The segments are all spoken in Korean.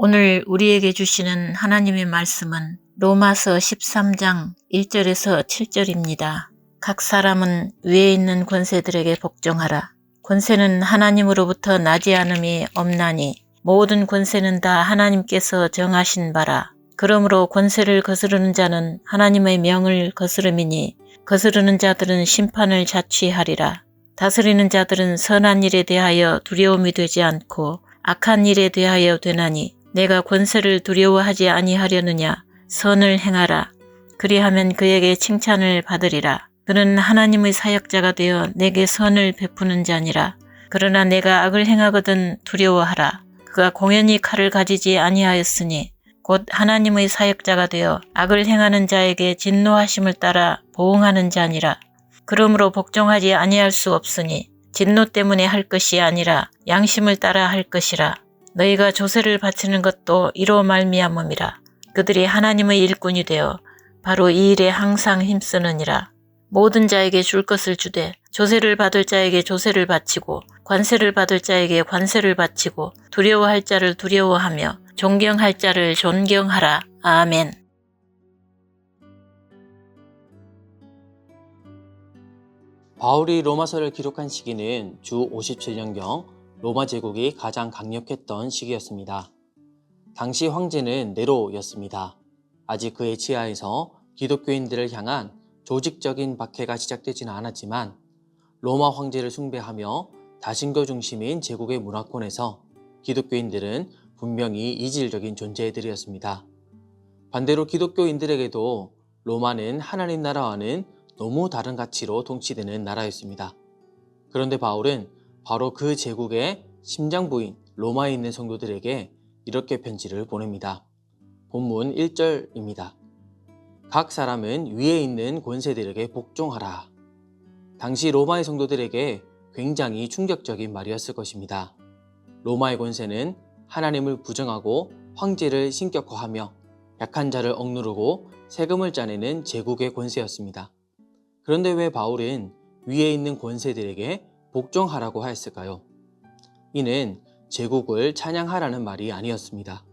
오늘 우리에게 주시는 하나님의 말씀은 로마서 13장 1절에서 7절입니다. 각 사람은 위에 있는 권세들에게 복종하라. 권세는 하나님으로부터 나지 않음이 없나니 모든 권세는 다 하나님께서 정하신 바라. 그러므로 권세를 거스르는 자는 하나님의 명을 거스름이니 거스르는 자들은 심판을 자취하리라. 다스리는 자들은 선한 일에 대하여 두려움이 되지 않고 악한 일에 대하여 되나니 내가 권세를 두려워하지 아니하려느냐. 선을 행하라. 그리하면 그에게 칭찬을 받으리라. 그는 하나님의 사역자가 되어 내게 선을 베푸는 자니라. 그러나 내가 악을 행하거든 두려워하라. 그가 공연히 칼을 가지지 아니하였으니 곧 하나님의 사역자가 되어 악을 행하는 자에게 진노하심을 따라 보응하는 자니라. 그러므로 복종하지 아니할 수 없으니 진노 때문에 할 것이 아니라 양심을 따라 할 것이라. 너희가 조세를 바치는 것도 이로 말미암음이라. 그들이 하나님의 일꾼이 되어 바로 이 일에 항상 힘쓰느니라. 모든 자에게 줄 것을 주되 조세를 받을 자에게 조세를 바치고 관세를 받을 자에게 관세를 바치고 두려워할 자를 두려워하며 존경할 자를 존경하라. 아멘. 바울이 로마서를 기록한 시기는 주 57년경 로마 제국이 가장 강력했던 시기였습니다. 당시 황제는 네로였습니다. 아직 그의 치하에서 기독교인들을 향한 조직적인 박해가 시작되지는 않았지만 로마 황제를 숭배하며 다신교 중심인 제국의 문화권에서 기독교인들은 분명히 이질적인 존재들이었습니다. 반대로 기독교인들에게도 로마는 하나님 나라와는 너무 다른 가치로 통치되는 나라였습니다. 그런데 바울은 바로 그 제국의 심장부인 로마에 있는 성도들에게 이렇게 편지를 보냅니다. 본문 1절입니다. 각 사람은 위에 있는 권세들에게 복종하라. 당시 로마의 성도들에게 굉장히 충격적인 말이었을 것입니다. 로마의 권세는 하나님을 부정하고 황제를 신격화하며 약한 자를 억누르고 세금을 짜내는 제국의 권세였습니다. 그런데 왜 바울은 위에 있는 권세들에게 복종하라고 하였을까요? 이는 제국을 찬양하라는 말이 아니었습니다.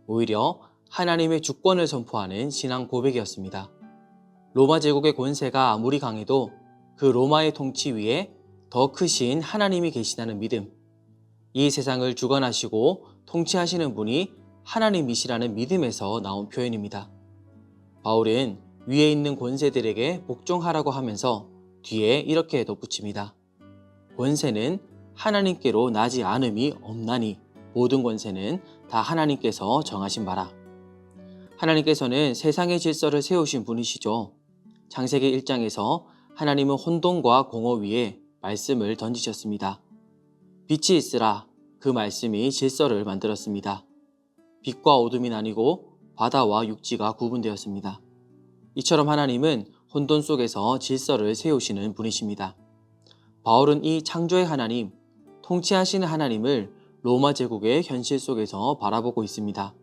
오히려 하나님의 주권을 선포하는 신앙 고백이었습니다. 로마 제국의 권세가 아무리 강해도 그 로마의 통치 위에 더 크신 하나님이 계시다는 믿음, 이 세상을 주관하시고 통치하시는 분이 하나님이시라는 믿음에서 나온 표현입니다. 바울은 위에 있는 권세들에게 복종하라고 하면서 뒤에 이렇게 덧붙입니다. 권세는 하나님께로 나지 않음이 없나니 모든 권세는 다 하나님께서 정하신 바라. 하나님께서는 세상의 질서를 세우신 분이시죠. 창세기 1장에서 하나님은 혼돈과 공허 위에 말씀을 던지셨습니다. 빛이 있으라, 그 말씀이 질서를 만들었습니다. 빛과 어둠이 나뉘고 바다와 육지가 구분되었습니다. 이처럼 하나님은 혼돈 속에서 질서를 세우시는 분이십니다. 바울은 이 창조의 하나님, 통치하시는 하나님을 로마 제국의 현실 속에서 바라보고 있습니다.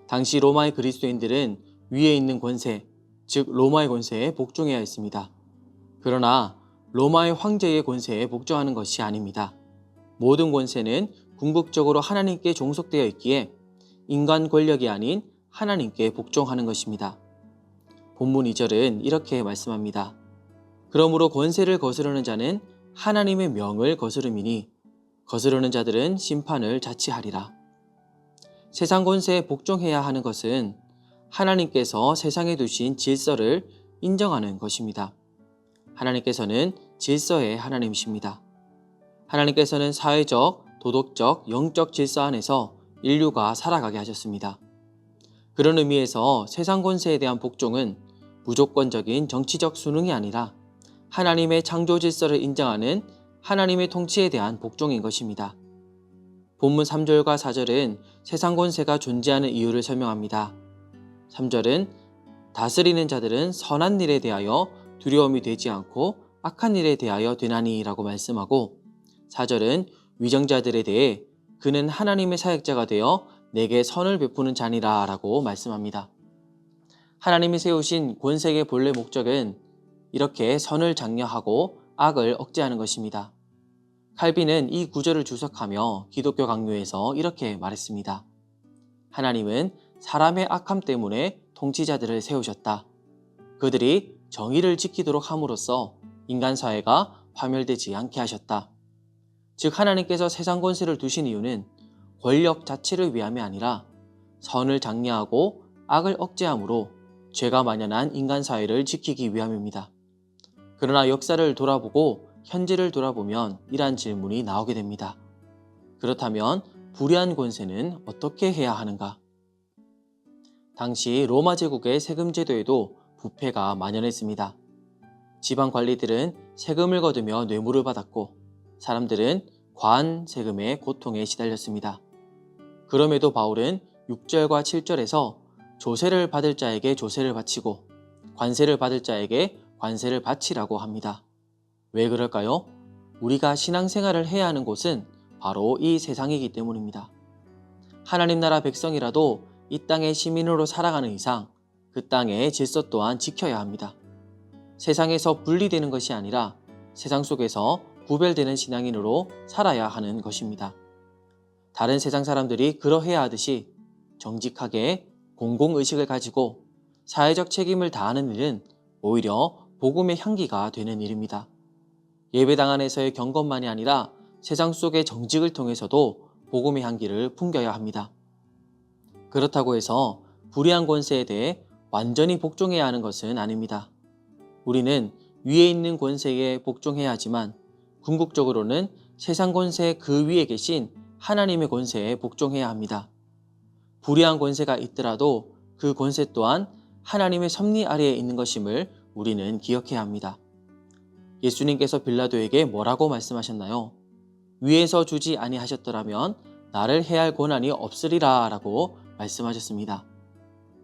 당시 로마의 그리스도인들은 위에 있는 권세, 즉 로마의 권세에 복종해야 했습니다. 그러나 로마의 황제의 권세에 복종하는 것이 아닙니다. 모든 권세는 궁극적으로 하나님께 종속되어 있기에 인간 권력이 아닌 하나님께 복종하는 것입니다. 본문 2절은 이렇게 말씀합니다. 그러므로 권세를 거스르는 자는 하나님의 명을 거스름이니 거스르는 자들은 심판을 자취하리라. 세상 권세에 복종해야 하는 것은 하나님께서 세상에 두신 질서를 인정하는 것입니다. 하나님께서는 질서의 하나님이십니다. 하나님께서는 사회적, 도덕적, 영적 질서 안에서 인류가 살아가게 하셨습니다. 그런 의미에서 세상 권세에 대한 복종은 무조건적인 정치적 순응이 아니라 하나님의 창조 질서를 인정하는 하나님의 통치에 대한 복종인 것입니다. 본문 3절과 4절은 세상 권세가 존재하는 이유를 설명합니다. 3절은 다스리는 자들은 선한 일에 대하여 두려움이 되지 않고 악한 일에 대하여 되나니 라고 말씀하고 4절은 위정자들에 대해 그는 하나님의 사역자가 되어 내게 선을 베푸는 자니라 라고 말씀합니다. 하나님이 세우신 권세의 본래 목적은 이렇게 선을 장려하고 악을 억제하는 것입니다. 칼빈은 이 구절을 주석하며 기독교 강요에서 이렇게 말했습니다. 하나님은 사람의 악함 때문에 통치자들을 세우셨다. 그들이 정의를 지키도록 함으로써 인간 사회가 파멸되지 않게 하셨다. 즉 하나님께서 세상 권세를 두신 이유는 권력 자체를 위함이 아니라 선을 장려하고 악을 억제함으로 죄가 만연한 인간 사회를 지키기 위함입니다. 그러나 역사를 돌아보고 현재를 돌아보면 이러한 질문이 나오게 됩니다. 그렇다면 불의한 권세는 어떻게 해야 하는가? 당시 로마 제국의 세금 제도에도 부패가 만연했습니다. 지방 관리들은 세금을 거두며 뇌물을 받았고 사람들은 과한 세금의 고통에 시달렸습니다. 그럼에도 바울은 6절과 7절에서 조세를 받을 자에게 조세를 바치고 관세를 받을 자에게 관세를 바치라고 합니다. 왜 그럴까요? 우리가 신앙생활을 해야 하는 곳은 바로 이 세상이기 때문입니다. 하나님 나라 백성이라도 이 땅의 시민으로 살아가는 이상 그 땅의 질서 또한 지켜야 합니다. 세상에서 분리되는 것이 아니라 세상 속에서 구별되는 신앙인으로 살아야 하는 것입니다. 다른 세상 사람들이 그러해야 하듯이 정직하게 공공의식을 가지고 사회적 책임을 다하는 일은 오히려 복음의 향기가 되는 일입니다. 예배당 안에서의 경건만이 아니라 세상 속의 정직을 통해서도 복음의 향기를 풍겨야 합니다. 그렇다고 해서 불의한 권세에 대해 완전히 복종해야 하는 것은 아닙니다. 우리는 위에 있는 권세에 복종해야 하지만 궁극적으로는 세상 권세 그 위에 계신 하나님의 권세에 복종해야 합니다. 불의한 권세가 있더라도 그 권세 또한 하나님의 섭리 아래에 있는 것임을 우리는 기억해야 합니다. 예수님께서 빌라도에게 뭐라고 말씀하셨나요? 위에서 주지 아니하셨더라면 나를 해할 권한이 없으리라 라고 말씀하셨습니다.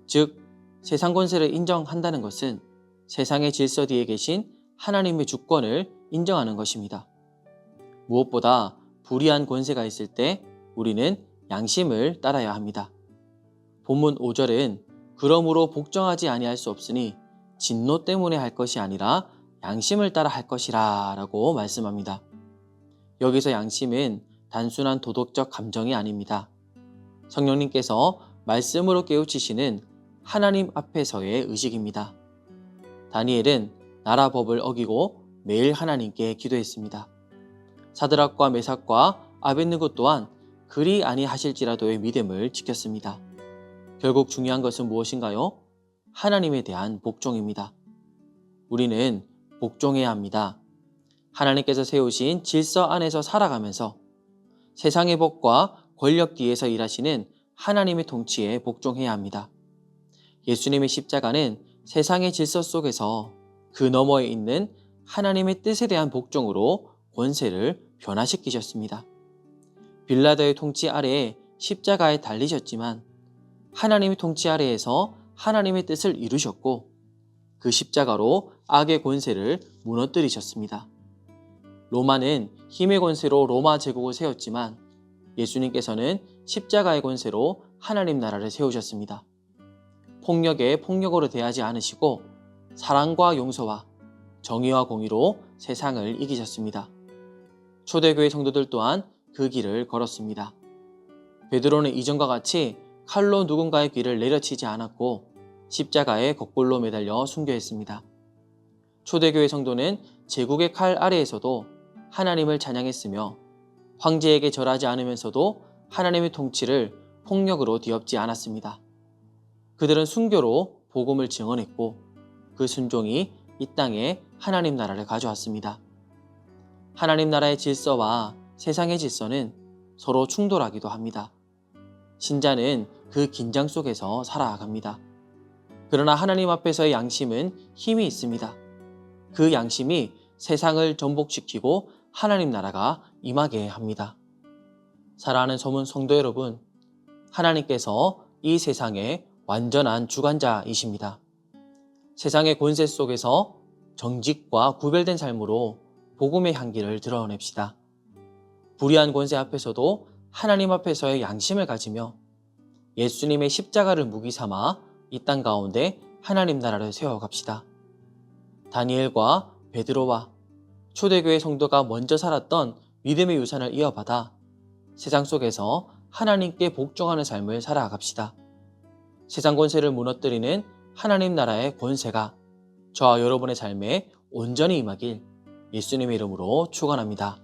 즉 세상 권세를 인정한다는 것은 세상의 질서 뒤에 계신 하나님의 주권을 인정하는 것입니다. 무엇보다 불의한 권세가 있을 때 우리는 양심을 따라야 합니다. 본문 5절은 그러므로 복종하지 아니할 수 없으니 진노 때문에 할 것이 아니라 양심을 따라 할 것이라 라고 말씀합니다. 여기서 양심은 단순한 도덕적 감정이 아닙니다. 성령님께서 말씀으로 깨우치시는 하나님 앞에서의 의식입니다. 다니엘은 나라 법을 어기고 매일 하나님께 기도했습니다. 사드락과 메삭과 아벳느고 또한 그리 아니하실지라도의 믿음을 지켰습니다. 결국 중요한 것은 무엇인가요? 하나님에 대한 복종입니다. 우리는 복종해야 합니다. 하나님께서 세우신 질서 안에서 살아가면서 세상의 법과 권력 뒤에서 일하시는 하나님의 통치에 복종해야 합니다. 예수님의 십자가는 세상의 질서 속에서 그 너머에 있는 하나님의 뜻에 대한 복종으로 권세를 변화시키셨습니다. 빌라도의 통치 아래에 십자가에 달리셨지만 하나님의 통치 아래에서 하나님의 뜻을 이루셨고 그 십자가로 악의 권세를 무너뜨리셨습니다. 로마는 힘의 권세로 로마 제국을 세웠지만 예수님께서는 십자가의 권세로 하나님 나라를 세우셨습니다. 폭력에 폭력으로 대하지 않으시고 사랑과 용서와 정의와 공의로 세상을 이기셨습니다. 초대교회 성도들 또한 그 길을 걸었습니다. 베드로는 이전과 같이 칼로 누군가의 귀를 내려치지 않았고 십자가에 거꾸로 매달려 순교했습니다. 초대교회 성도는 제국의 칼 아래에서도 하나님을 찬양했으며 황제에게 절하지 않으면서도 하나님의 통치를 폭력으로 뒤엎지 않았습니다. 그들은 순교로 복음을 증언했고 그 순종이 이 땅에 하나님 나라를 가져왔습니다. 하나님 나라의 질서와 세상의 질서는 서로 충돌하기도 합니다. 신자는 그 긴장 속에서 살아갑니다. 그러나 하나님 앞에서의 양심은 힘이 있습니다. 그 양심이 세상을 전복시키고 하나님 나라가 임하게 합니다. 사랑하는 소문 성도 여러분, 하나님께서 이 세상의 완전한 주관자이십니다. 세상의 권세 속에서 정직과 구별된 삶으로 복음의 향기를 드러냅시다. 불의한 권세 앞에서도 하나님 앞에서의 양심을 가지며 예수님의 십자가를 무기 삼아 이 땅 가운데 하나님 나라를 세워갑시다. 다니엘과 베드로와 초대교회 성도가 먼저 살았던 믿음의 유산을 이어받아 세상 속에서 하나님께 복종하는 삶을 살아갑시다. 세상 권세를 무너뜨리는 하나님 나라의 권세가 저와 여러분의 삶에 온전히 임하길 예수님의 이름으로 축원합니다.